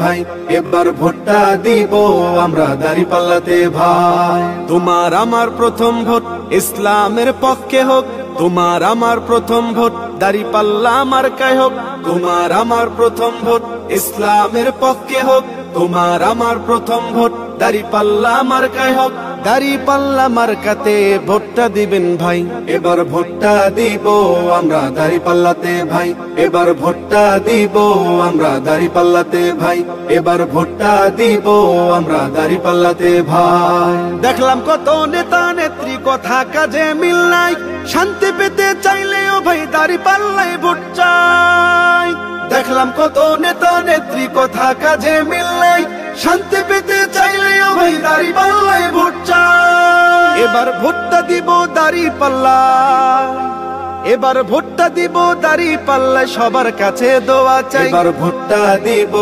ভাই এবার ভোটটা দিব আমরা দাঁড়িপাল্লাতে ভাই। তোমার আমার প্রথম ভোট ইসলামের পক্ষে হোক, তোমার আমার প্রথম ভোট দাঁড়িপাল্লা মার্কায় হোক। তোমার আমার প্রথম ভোট ইসলামের পক্ষে হোক, তোমার আমার প্রথম ভোট দাঁড়িপাল্লা মার্কায় হোক। দাঁড়িপাল্লা মার্কাতে ভোটটা দিবেন ভাই, এবার ভোটটা দিব আমরা দাঁড়িপাল্লাতে ভাই। এবার ভোটটা দিব আমরা দাঁড়িপাল্লাতে ভাই, এবার ভোটটা দিব আমরা দাঁড়িপাল্লাতে ভাই। দেখলাম কত নেতা নেত্রী কথা কাজে মিল নাই, শান্তি পেতে চাইলেও ভাই দাঁড়িপাল্লায় ভোট চাই। দেখলাম কত নেতা নেত্রী কথা কাজে মিল নাই, শান্তি পেতে চাইলেও ভাই দাঁড়িপাল্লায় ভোট চাই। এবার ভোটটা দিব দাঁড়িপাল্লা, এবার ভোটটা দিব দাঁড়িপাল্লায় সবার কাছে দোয়া চাই। এবার ভোটটা দিব